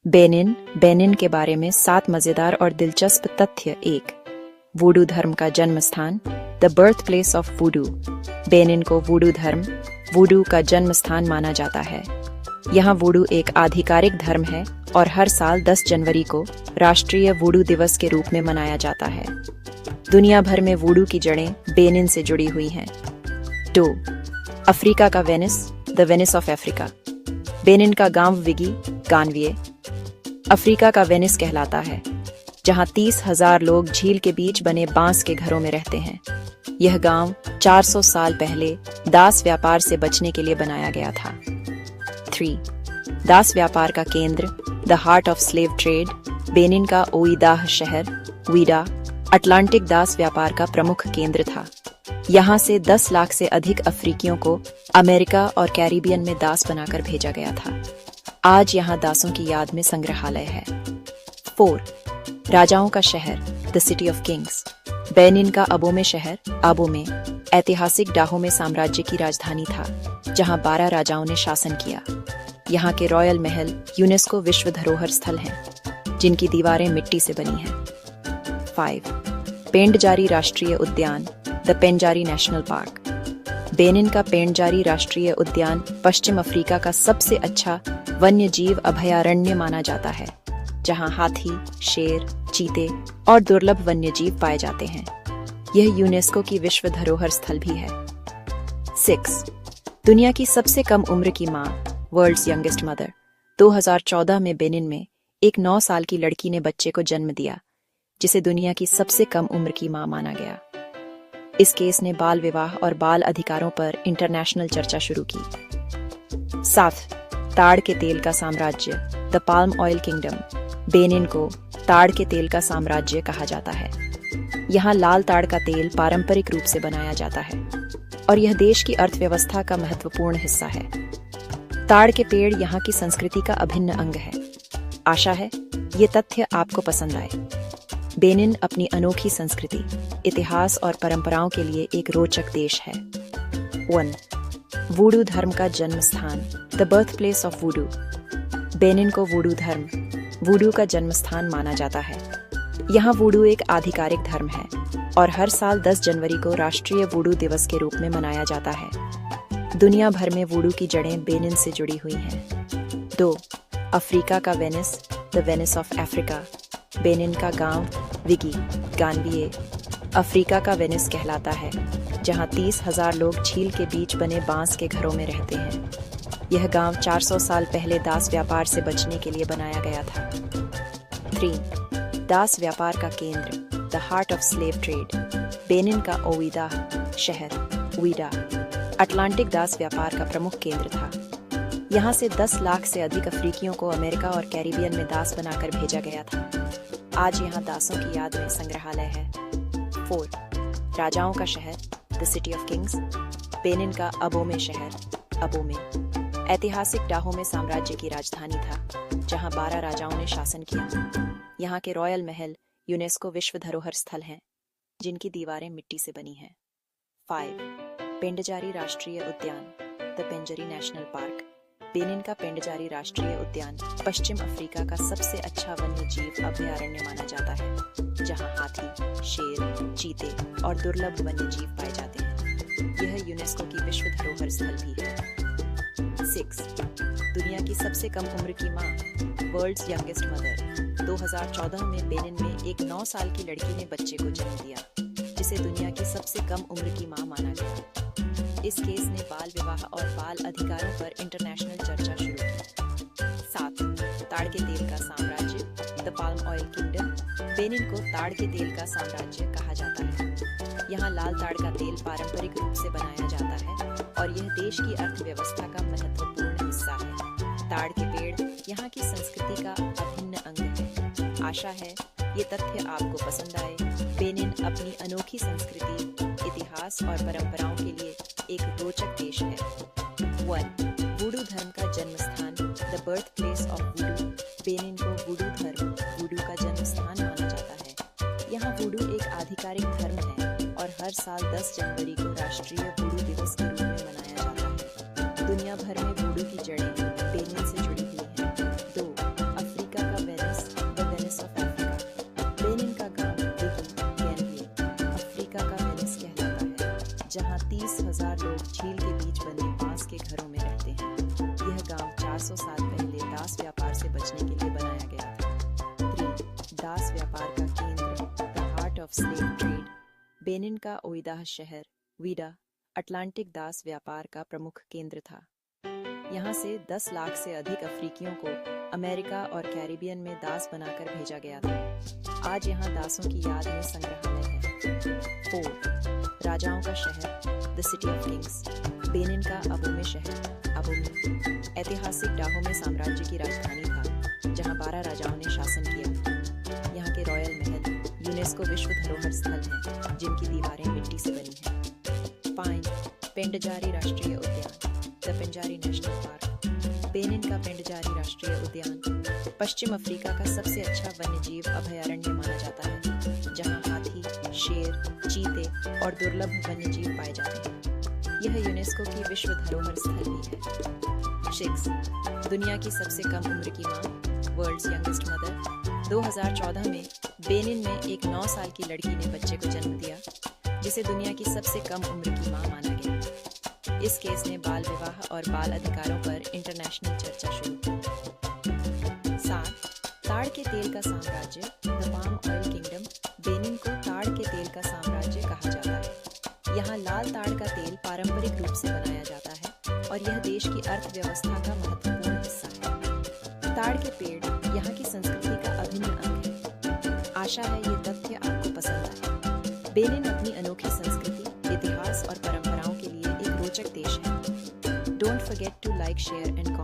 Benin Benin के बारे में 7 मजेदार और दिलचस्प तथ्य। 1. वूडू धर्म का जन्म स्थान, the birth place of voodoo. Benin को वूडू धर्म, वूडू का जन्म स्थान माना जाता है। यहाँ वूडू एक आधिकारिक धर्म है और हर साल 10 जनवरी को राष्ट्रीय वूडू दिवस के रूप में मनाया जाता है। दुनिया भर में वूडू की जड़ें बेनिन से जुड़ी हुई हैं। 2. अफ्रीका का Venice, the Venice of Africa. Benin का गांव विगी गानविए अफ्रीका का वेनिस कहलाता है, जहां 30,000 लोग झील के बीच बने बांस के घरों में रहते हैं। यह गांव 400 साल पहले दास व्यापार से बचने के लिए बनाया गया था। 3. दास व्यापार का केंद्र, the heart of slave trade. Benin का ओइदाह शहर, वीडा, अटलांटिक दास व्यापार का प्रमुख केंद्र था। यहाँ से 10 लाख से अधिक अफ्रीकियों को अमेरिका और कैरिबियन में दास बनाकर भेजा गया था। आज यहाँ दासों की याद में संग्रहालय है। 4. राजाओं का शहर, the city of Kings. Benin का अबोमे शहर, अबोमे, ऐतिहासिक डाहोमे साम्राज्य की राजधानी था, जहाँ 12 राजाओं ने शासन किया। यहाँ के रॉयल महल यूनेस्को विश्व धरोहर स्थल हैं, जिनकी दीवारें मिट्टी से बनी हैं। 5. पेंडजारी राष्ट्रीय उद्यान, द पेंजारी नेशनल पार्क। बेनिन का पेंडजारी राष्ट्रीय उद्यान पश्चिम अफ्रीका का सबसे अच्छा वन्य जीव अभयारण्य माना जाता है, जहां हाथी, शेर, चीते और दुर्लभ वन्य जीव पाए जाते हैं। यह यूनेस्को की विश्व धरोहर स्थल भी है। 6. दुनिया की सबसे कम उम्र की मां, वर्ल्ड्स यंगेस्ट मदर। 2014 में बेनिन में एक 9 साल की लड़की ने बच्चे को जन्म दिया, जिसे दुनिया की सबसे कम उम्र की मां माना गया। इस केस ने बाल विवाह और बाल अधिकारों पर इंटरनेशनल चर्चा शुरू की। 7. ताड़ के तेल का साम्राज्य, the palm oil kingdom. Benin को ताड़ के तेल का साम्राज्य कहा जाता है। यहाँ लाल ताड़ का तेल पारंपरिक रूप से बनाया जाता है और यह देश की अर्थव्यवस्था का महत्वपूर्ण हिस्सा है। ताड़ के पेड़ यहाँ की संस्कृति का अभिन्न अंग है। आशा है ये तथ्य आपको पसंद आए। बेनिन अपनी अनोखी संस्कृति, इतिहास और परंपराओं के लिए एक रोचक देश है। 1. वूडू धर्म का जन्म स्थान, the birth place of voodoo. Benin को वूडू धर्म, वूडू का जन्म स्थान माना जाता है। यहाँ वूडू एक आधिकारिक धर्म है और हर साल 10 जनवरी को राष्ट्रीय वूडू दिवस के रूप में मनाया जाता है। दुनिया भर में वूडू की जड़ें बेनिन से जुड़ी हुई हैं। 2. अफ्रीका का Venice, the Venice of Africa. Benin का गांव विगी गानविए अफ्रीका का वेनिस कहलाता है, जहां 30,000 लोग झील के बीच बने बांस के घरों में रहते हैं। यह गांव 400 साल पहले दास व्यापार से बचने के लिए बनाया गया था। 3. दास व्यापार का केंद्र, the heart of slave trade. Benin का ओइदाह शहर, वीडा, अटलांटिक दास व्यापार का प्रमुख केंद्र था। यहाँ से 10 लाख से अधिक अफ्रीकियों को अमेरिका और कैरिबियन में दास बनाकर भेजा गया था। आज यहाँ दासों की याद में संग्रहालय है। 4. राजाओं का शहर, the city of Kings. Benin का अबोमे शहर, अबोमे, ऐतिहासिक डाहोमे साम्राज्य की राजधानी था, जहाँ 12 राजाओं ने शासन किया। यहाँ के रॉयल महल यूनेस्को विश्व धरोहर स्थल हैं, जिनकी दीवारें मिट्टी से बनी हैं। 5. पेंडजारी राष्ट्रीय उद्यान, द पेंजरी नेशनल पार्क। बेनिन का पेंडजारी राष्ट्रीय उद्यान पश्चिम अफ्रीका का सबसे अच्छा वन्य जीव अभयारण्य माना जाता है, जहां हाथी, शेर, चीते और दुर्लभ वन्य जीव पाए जाते हैं। यह यूनेस्को की विश्व धरोहर स्थल भी है। 6. दुनिया की सबसे कम उम्र की मां, वर्ल्ड्स यंगेस्ट मदर। 2014 में बेनिन में एक 9 साल की लड़की ने बच्चे को जन्म दिया, जिसे दुनिया की सबसे कम उम्र की मां माना गया। इस केस ने बाल विवाह और बाल अधिकारों पर इंटरनेशनल चर्चा शुरू की। 7. ताड़ के तेल का साम्राज्य, the palm oil kingdom. Benin को ताड़ के तेल का साम्राज्य कहा जाता है। यहाँ लाल ताड़ का तेल पारंपरिक रूप से बनाया जाता है और यह देश की अर्थव्यवस्था का महत्वपूर्ण हिस्सा है। ताड़ के पेड़ यहाँ की संस्कृति का अभिन्न अंग है। आशा है ये तथ्य आपको पसंद आए। बेनिन अपनी अनोखी संस्कृति, इतिहास और परंपराओं के लिए एक रोचक देश है। 1. वूडू धर्म का जन्म स्थान, the birth place of voodoo. Benin को वूडू धर्म, वूडू का जन्म स्थान माना जाता है। यहाँ वूडू एक आधिकारिक धर्म है और हर साल 10 जनवरी को राष्ट्रीय वूडू दिवस के रूप में मनाया जाता है। दुनिया भर में वूडू की जड़ें बेनिन से जुड़ी हुई हैं। 2. अफ्रीका से बचने के लिए बनाया गया था। 3. दास व्यापार का केंद्र, the heart of slave trade. Benin का ओइदाह शहर, वीडा, अटलांटिक दास व्यापार का प्रमुख केंद्र था। यहाँ से 10 लाख से अधिक अफ्रीकियों को अमेरिका और कैरिबियन में दास बनाकर भेजा गया था। आज यहाँ दासों की याद में संग्रहालय है। 4. राजाओं का शहर, the city of Kings. Benin का अबोमे शहर, अबोमे, ऐतिहासिक डाहोमे साम्राज्य की राजधानी था, जहाँ 12 राजाओं ने शासन किया। यहाँ के रॉयल महल यूनेस्को विश्व धरोहर स्थल हैं, जिनकी दीवारें मिट्टी से बनी हैं। 5. पेंडजारी राष्ट्रीय उद्यान, द पेंजारी नेशनल पार्क। बेनिन का पेंडजारी राष्ट्रीय उद्यान पश्चिम अफ्रीका का सबसे अच्छा वन्यजीव अभयारण्य माना जाता है, जहाँ हाथी, शेर, चीते और दुर्लभ वन्यजीव पाए जाते हैं। यह यूनेस्को की विश्व धरोहर स्थल भी है। 6. दुनिया की सबसे कम उम्र की माँ, वर्ल्ड्स यंगेस्ट मदर। 2014 में बेनिन में एक 9 साल की लड़की ने बच्चे को जन्म दिया, जिसे दुनिया की सबसे कम उम्र की माँ माना गया। इस केस ने बाल विवाह और बाल अधिकारों पर इंटरनेशनल चर्चा शुरू की। 7. ताड़ के तेल का साम्राज्य, the palm oil kingdom. Benin को ताड़ के तेल का साम्राज्य कहा जाता है। यहाँ लाल ताड़ का तेल पारंपरिक रूप से बनाया जाता है और यह देश की अर्थव्यवस्था का महत्वपूर्ण हिस्सा है। ताड़ के पेड़ यहाँ की संस्कृति का अभिन्न अंग है। आशा है ये तथ्य आपको पसंद आए। बेनिन अपनी अनोखी संस्कृति, इतिहास और परंपराओं के लिए एक रोचक देश है। Don't forget to like, share and comment.